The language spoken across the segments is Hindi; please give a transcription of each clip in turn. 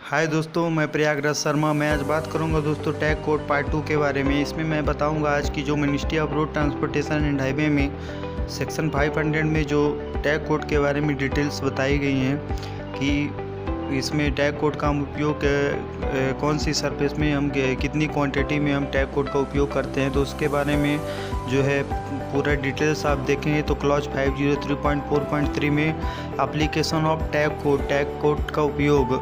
हाय दोस्तों, मैं प्रयागराज शर्मा। मैं आज बात करूंगा दोस्तों टैग कोड पार्ट 2 के बारे में। इसमें मैं बताऊंगा आज की जो ministry of road transportation and highway में सेक्शन 500 में जो टैग कोड के बारे में डिटेल्स बताई गई हैं कि इसमें टैग कोड का हम उपयोग कौन सी सरफेस में हम कितनी क्वांटिटी में हम टैग कोड का उपयोग करते हैं, तो उसके बारे में जो है पूरा डिटेल्स आप देखेंगे तो क्लॉज 503.4.3 में एप्लीकेशन ऑफ टैग कोड का उपयोग,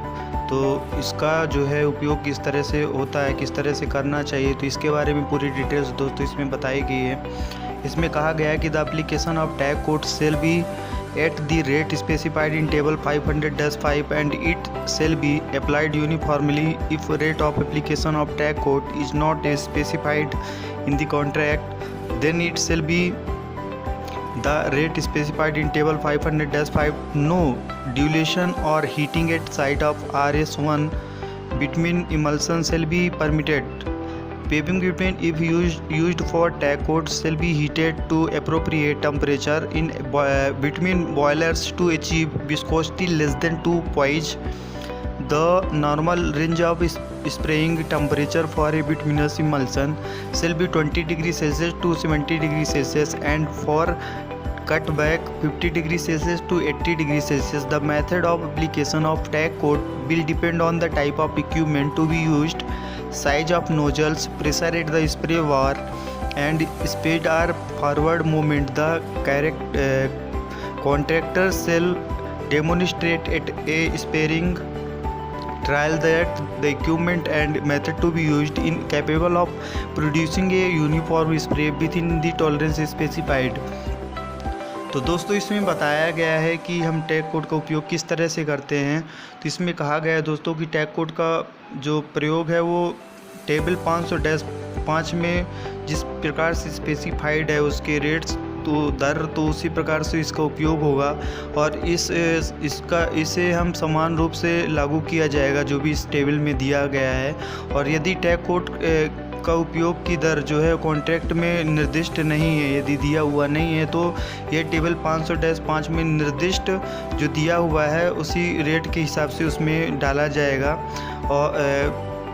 तो इसका जो है उपयोग किस तरह से होता है, किस तरह से करना चाहिए, तो इसके बारे में पूरी डिटेल्स दोस्तों इसमें बताई गई है। इसमें कहा गया है कि the application of tack coat shall be at the rate specified in table 500-5 and it shall be applied uniformly if rate of application of tack coat is not specified in the contract then it shall be the rate specified in table 500-5. No dilution or heating at site of RS1 between emulsion shall be permitted. Paving between, if used for tag code, shall be heated to appropriate temperature in between boilers to achieve viscosity less than 2 poise. The normal range of spraying temperature for a bituminous emulsion shall be 20 degrees Celsius to 70 degrees Celsius, and for cutback 50 degrees Celsius to 80 degrees Celsius. The method of application of tag coat will depend on the type of equipment to be used, size of nozzles, pressure at the spray bar, and speed or forward movement. The contractor shall demonstrate at a spraying trial that the equipment and method to be used in capable of producing a uniform spray within the tolerance specified. तो दोस्तों इसमें बताया गया है कि हम टैग कोड का उपयोग किस तरह से करते हैं। तो इसमें कहा गया है दोस्तों कि टैग कोड का जो प्रयोग है वो टेबल 500-5 में जिस प्रकार से स्पेसिफाइड है उसके रेट्स तो उसी प्रकार से इसका उपयोग होगा, और इसे हम समान रूप से लागू किया जाएगा जो भी इस टेबल में दिया गया है। और यदि टैग कोड का उपयोग की दर जो है कॉन्ट्रैक्ट में निर्दिष्ट नहीं है, यदि दिया हुआ नहीं है, तो यह टेबल 500-5 में निर्दिष्ट जो दिया हुआ है उसी रेट के हिसाब से उसमें डाला जाएगा। और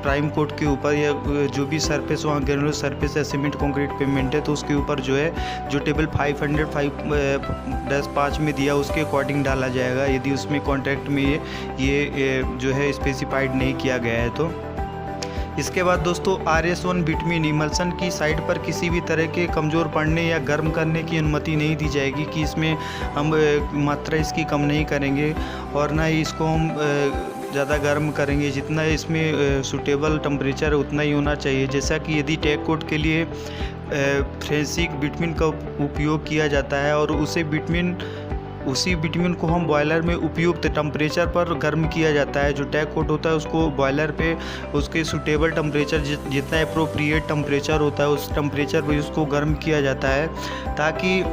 प्राइम कोड के ऊपर या जो भी सरफेस वहाँ ग्रेनुलर सरफेस या सीमेंट कंक्रीट पेमेंट है तो उसके ऊपर जो है जो टेबल 500-5 में दिया उसके अकॉर्डिंग डाला जाएगा, यदि उसमें कॉन्ट्रैक्ट में ये जो है स्पेसिफाइड नहीं किया गया है। तो इसके बाद दोस्तों RS1 बिटवीन इमल्सन की साइड पर किसी भी तरह के कमज़ोर पड़ने या गर्म करने की अनुमति नहीं दी जाएगी, कि इसमें हम मात्रा इसकी कम नहीं करेंगे और ना ही इसको हम ज़्यादा गर्म करेंगे। जितना इसमें सूटेबल टेम्परेचर है उतना ही होना चाहिए। जैसा कि यदि टैग कोड के लिए फ्रेंसिक बिटवीन का उपयोग किया जाता है और उसी बिटवीन को हम बॉयलर में उपयुक्त टेम्परेचर पर गर्म किया जाता है। जो टैग कोड होता है उसको बॉयलर पे उसके सूटेबल टेम्परेचर जितना अप्रोप्रिएट टेम्परेचर होता है उस टेम्परेचर पर उसको गर्म किया जाता है, ताकि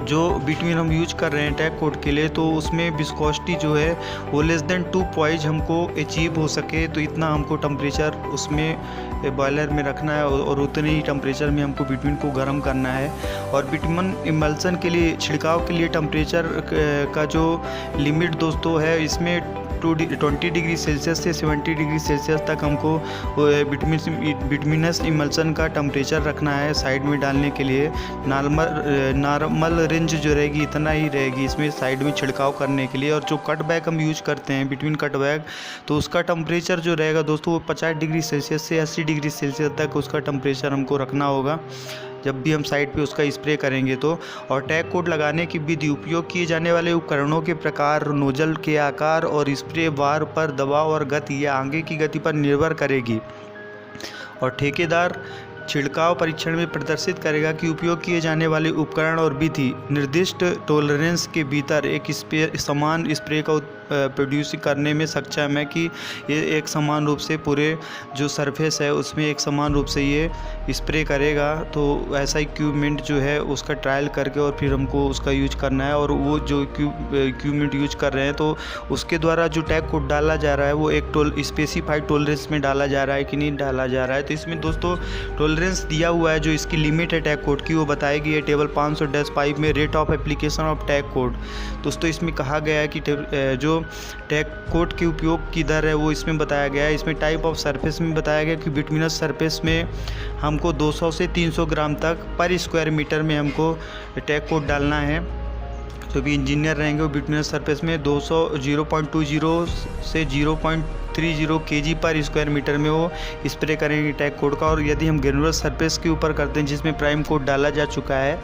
जो बिटवीन हम यूज कर रहे हैं टैग कोड के लिए तो उसमें विस्कोसिटी जो है वो लेस देन 2 पॉइज हमको अचीव हो सके। तो इतना हमको टेम्परेचर उसमें बॉयलर में रखना है और उतने ही टेम्परेचर में हमको बिटवीन को गर्म करना है। और बिटवीन इमल्सन के लिए छिड़काव के लिए टेम्परेचर का जो लिमिट दोस्तों है इसमें 20 डिग्री सेल्सियस से 70 डिग्री सेल्सियस तक हमको बिटुमिनस इमल्सन का टेम्परेचर रखना है साइड में डालने के लिए। नॉर्मल रेंज जो रहेगी इतना ही रहेगी इसमें साइड में छिड़काव करने के लिए। और जो कट बैग हम यूज करते हैं बिटवीन कट बैग, तो उसका टेम्परेचर जो रहेगा दोस्तों वो 50 डिग्री सेल्सियस से 80 डिग्री सेल्सियस तक उसका टेम्परेचर हमको रखना होगा जब भी हम साइड पे उसका स्प्रे करेंगे तो। और टैग कोड लगाने की विधि, उपयोग किए जाने वाले उपकरणों के प्रकार, नोजल के आकार और स्प्रे बार पर दबाव और गति या आगे की गति पर निर्भर करेगी। और ठेकेदार छिड़काव परीक्षण में प्रदर्शित करेगा कि उपयोग किए जाने वाले उपकरण और विधि निर्दिष्ट टॉलरेंस के भीतर एक समान स्प्रे का प्रोड्यूस करने में सक्षम है, कि ये एक समान रूप से पूरे जो सरफेस है उसमें एक समान रूप से ये स्प्रे करेगा। तो ऐसा इक्विपमेंट जो है उसका ट्रायल करके और फिर हमको उसका यूज करना है। और वो जो इक्विपमेंट यूज कर रहे हैं तो उसके द्वारा जो टैग कोड डाला जा रहा है वो एक स्पेसिफाइड टॉलरेंस में डाला जा रहा है कि नहीं डाला जा रहा है। तो इसमें दोस्तों टॉलरेंस दिया हुआ है, जो इसकी लिमिट है टैग कोड की वो बताई गई है टेबल 500-5 में rate of application of tack code. दोस्तों इसमें कहा गया है कि जो जो टैग कोड के उपयोग की दर है वो इसमें बताया गया है। इसमें टाइप ऑफ सरफेस में बताया गया कि बिटुमिनस सरफेस में हमको 200 से 300 ग्राम तक पर स्क्वायर मीटर में हमको टैग कोड डालना है। जो भी इंजीनियर रहेंगे वो बिटुमिनस सरफेस में 0.20 से 0.30 kg पर स्क्वायर मीटर में वो स्प्रे करेंगे टैग कोड का। और यदि हम ग्रेनुलर सरफेस के ऊपर करते हैं जिसमें प्राइम कोड डाला जा चुका है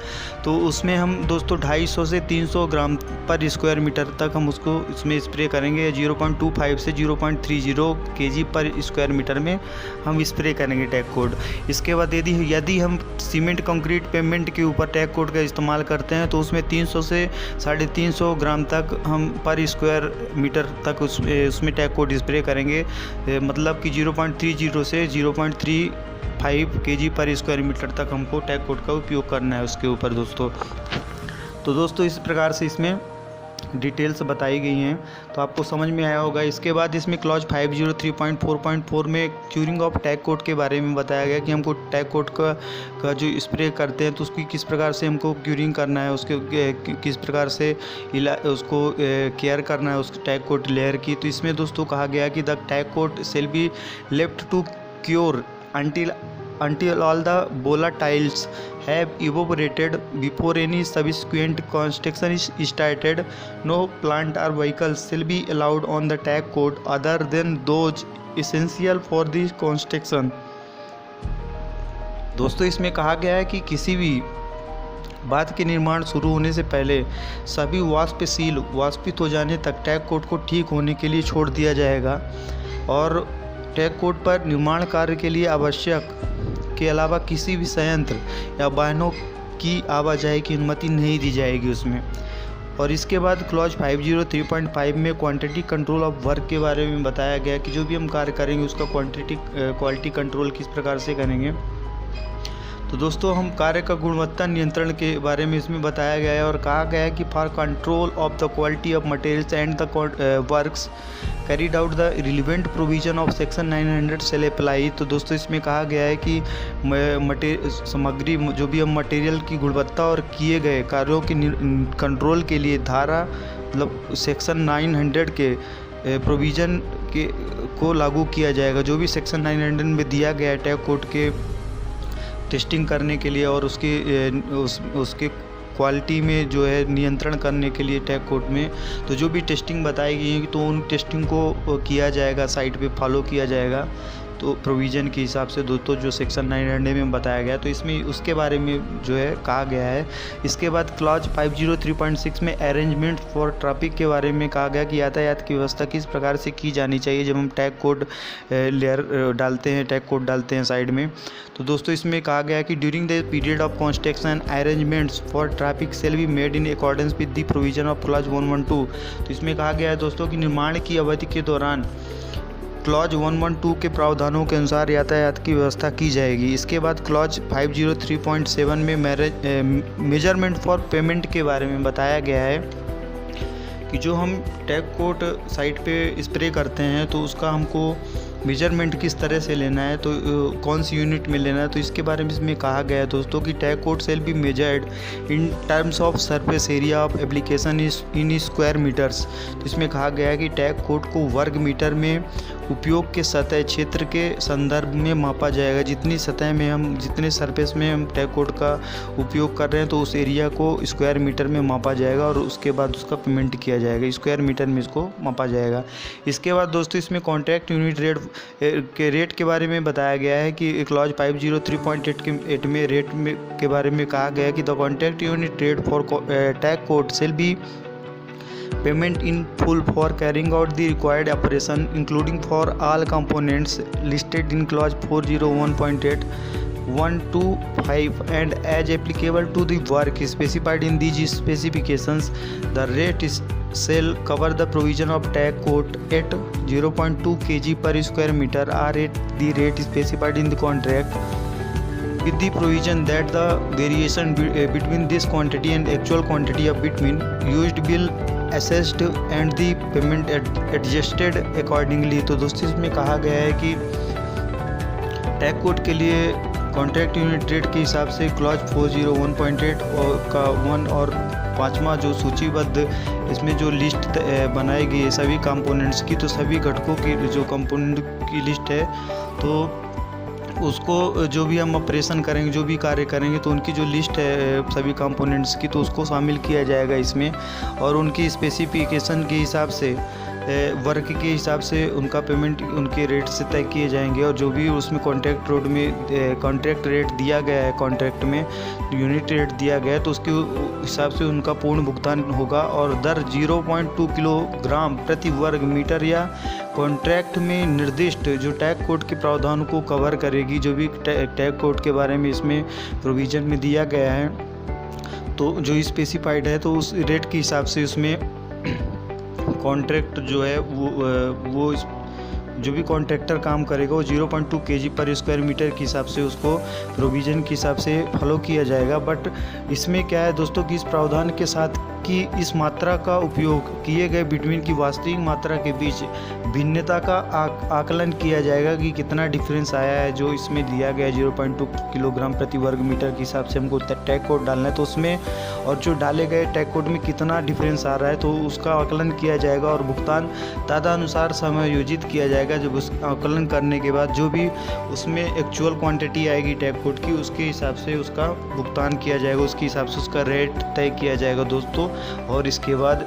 तो उसमें हम दोस्तों 250 से 300 ग्राम पर स्क्वायर मीटर तक हम उसको इसमें स्प्रे करेंगे। 0.25 से 0.30 kg पर स्क्वायर मीटर में हम स्प्रे करेंगे टैग कोड। इसके बाद यदि हम सीमेंट कंक्रीट पेमेंट के ऊपर टैग कोड का इस्तेमाल करते हैं तो उसमें 300 से 350 ग्राम तक हम पर स्क्वायर मीटर तक उसमें टैग कोड स्प्रे करेंगे। मतलब कि 0.30 से 0.35 kg पर स्क्वायर मीटर तक हमको टैग कोड का उपयोग करना है उसके ऊपर दोस्तों। तो दोस्तों इस प्रकार से इसमें डिटेल्स बताई गई हैं, तो आपको समझ में आया होगा। इसके बाद इसमें क्लॉज 503.4.4 में क्यूरिंग ऑफ टैग कोड के बारे में बताया गया कि हमको टैग कोड का जो स्प्रे करते हैं तो उसकी किस प्रकार से हमको क्यूरिंग करना है, उसके किस प्रकार से उसको केयर करना है उस टैग कोड लेयर की। तो इसमें दोस्तों कहा गया कि the tack coat shall be left to cure until all the volatiles have evaporated before any subsequent construction is started. No plant or vehicles shall be allowed on the tag code other than those essential for the construction. दोस्तों इसमें कहा गया है कि किसी भी बात के निर्माण शुरू होने से पहले सभी वाष्पित हो जाने तक टैग कोड को ठीक होने के लिए छोड़ दिया जाएगा और टैग कोड पर निर्माण कार्य के लिए आवश्यक के अलावा किसी भी संयंत्र या वाहनों की आवाजाही की अनुमति नहीं दी जाएगी उसमें। और इसके बाद क्लॉज 503.5 में क्वांटिटी कंट्रोल ऑफ वर्क के बारे में बताया गया कि जो भी हम कार्य करेंगे उसका क्वालिटी कंट्रोल किस प्रकार से करेंगे। तो दोस्तों हम कार्य का गुणवत्ता नियंत्रण के बारे में इसमें बताया गया है और कहा गया है कि for control of the quality of materials and the works carried out the relevant provision of section 900 shall apply. तो दोस्तों इसमें कहा गया है कि सामग्री जो भी हम मटेरियल की गुणवत्ता और किए गए कार्यों के कंट्रोल के लिए धारा मतलब सेक्शन 900 के प्रोविज़न को लागू किया जाएगा। जो भी सेक्शन 900 में दिया गया है टैग कोड के टेस्टिंग करने के लिए और उसके क्वालिटी में जो है नियंत्रण करने के लिए टैग कोड में, तो जो भी टेस्टिंग बताई गई है तो उन टेस्टिंग को किया जाएगा, साइट पे फॉलो किया जाएगा। तो प्रोविज़न के हिसाब से दोस्तों जो सेक्शन 900 में बताया गया तो इसमें उसके बारे में जो है कहा गया है। इसके बाद क्लॉज 503.6 में अरेंजमेंट फॉर ट्रैफिक के बारे में कहा गया कि यातायात की व्यवस्था किस प्रकार से की जानी चाहिए जब हम टैग कोड लेयर डालते हैं, टैग कोड डालते हैं साइड में। तो दोस्तों इसमें कहा गया कि during the period of construction arrangements for traffic shall be made in accordance with the provision of clause 112। तो इसमें कहा गया है दोस्तों कि निर्माण की अवधि के दौरान क्लॉज 112 के प्रावधानों के अनुसार यातायात की व्यवस्था की जाएगी। इसके बाद क्लॉज 503.7 में मेजरमेंट फॉर पेमेंट के बारे में बताया गया है कि जो हम टैग कोड साइट पे स्प्रे करते हैं तो उसका हमको मेजरमेंट किस तरह से लेना है, तो कौन सी यूनिट में लेना है। तो इसके बारे में इसमें कहा गया है दोस्तों कि tack coat shall be measured in terms of surface area of application in square metres. तो इसमें कहा गया है कि टैग कोड को वर्ग मीटर में उपयोग के सतह क्षेत्र के संदर्भ में मापा जाएगा। जितनी सतह में हम जितने सरफेस में हम टैग कोड का उपयोग कर रहे हैं तो उस एरिया को स्क्वायर मीटर में मापा जाएगा और उसके बाद उसका पेमेंट किया जाएगा, स्क्वायर मीटर में इसको मापा जाएगा। इसके बाद दोस्तों इसमें कॉन्ट्रैक्ट यूनिट रेट के बारे में बताया गया है कि क्लॉज 503.8 में रेट के बारे में कहा गया है कि the contract unit rate for tag coat shall B payment in full for carrying out the required operation including for all components listed in clause 401.8 125 and as applicable to the work specified in these specifications. The rate shall cover the provision of tag code at 0.2 kg per square meter or at the rate specified in the contract, with the provision that the variation between this quantity and actual quantity of bitumen used will assessed and the payment adjusted accordingly. तो दोस्तों इसमें कहा गया है कि टैग कोड के लिए कॉन्ट्रैक्ट यूनिट रेट के हिसाब से क्लॉज 401.8 का 1 और 5वां जो सूचीबद्ध इसमें जो लिस्ट बनाई गई है सभी कंपोनेंट्स की, तो सभी घटकों की जो कंपोनेंट की लिस्ट है, तो उसको जो भी हम ऑपरेशन करेंगे, जो भी कार्य करेंगे, तो उनकी जो लिस्ट है सभी कंपोनेंट्स की, तो उसको शामिल किया जाएगा इसमें। और उनकी स्पेसिफिकेशन के हिसाब से, वर्क के हिसाब से उनका पेमेंट उनके रेट से तय किए जाएंगे। और जो भी उसमें कॉन्ट्रैक्ट रेट दिया गया है, कॉन्ट्रैक्ट में यूनिट रेट दिया गया है, तो उसके हिसाब से उनका पूर्ण भुगतान होगा। और दर 0.2 किलोग्राम प्रति वर्ग मीटर या कॉन्ट्रैक्ट में निर्दिष्ट जो टैग कोड के प्रावधान को कवर करेगी। जो भी टैग कोड के बारे में इसमें प्रोविज़न में दिया गया है, तो जो स्पेसिफाइड है, तो उस रेट के हिसाब से उसमें कॉन्ट्रैक्ट जो है वो जो भी कॉन्ट्रैक्टर काम करेगा वो 0.2 kg पर स्क्वायर मीटर के हिसाब से उसको प्रोविज़न के हिसाब से फॉलो किया जाएगा। बट इसमें क्या है दोस्तों कि इस प्रावधान के साथ कि इस मात्रा का उपयोग किए गए बिटवीन की वास्तविक मात्रा के बीच भिन्नता का आकलन किया जाएगा कि कितना डिफरेंस आया है। जो इसमें दिया गया है 0.2 किलोग्राम प्रति वर्ग मीटर के हिसाब से हमको टैग कोड डालना है, तो उसमें और जो डाले गए टैग कोड में कितना डिफरेंस आ रहा है, तो उसका आकलन किया जाएगा और भुगतान तदनुसार समायोजित किया जाएगा। जब उस आकलन करने के बाद जो भी उसमें एक्चुअल क्वांटिटी आएगी टैग कोड की, उसके हिसाब से उसका भुगतान किया जाएगा, उसके हिसाब से उसका रेट तय किया जाएगा दोस्तों। और इसके बाद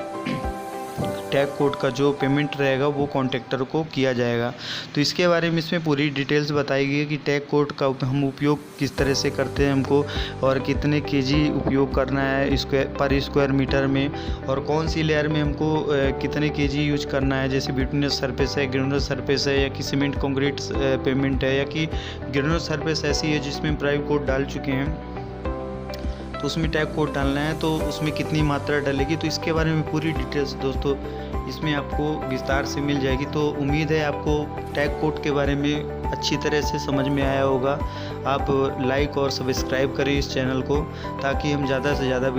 टैग कोड का जो पेमेंट रहेगा वो कॉन्ट्रैक्टर को किया जाएगा। तो इसके बारे में इसमें पूरी डिटेल्स बताई गई है कि टैग कोड का हम उपयोग किस तरह से करते हैं हमको, और कितने केजी उपयोग करना है पर स्क्वायर मीटर में, और कौन सी लेयर में हमको कितने केजी यूज करना है। जैसे बिटुमिनस सरफेस है, ग्रेनुलर सरफेस है, या कि सीमेंट कंक्रीट पेमेंट है, या कि ग्रेनुलर सरफेस ऐसी है जिसमें प्राइव कोड डाल चुके हैं, तो उसमें टैग कोड डालना है, तो उसमें कितनी मात्रा डलेगी। तो इसके बारे में पूरी डिटेल्स दोस्तों इसमें आपको विस्तार से मिल जाएगी। तो उम्मीद है आपको टैग कोड के बारे में अच्छी तरह से समझ में आया होगा। आप लाइक और सब्सक्राइब करें इस चैनल को, ताकि हम ज़्यादा से ज़्यादा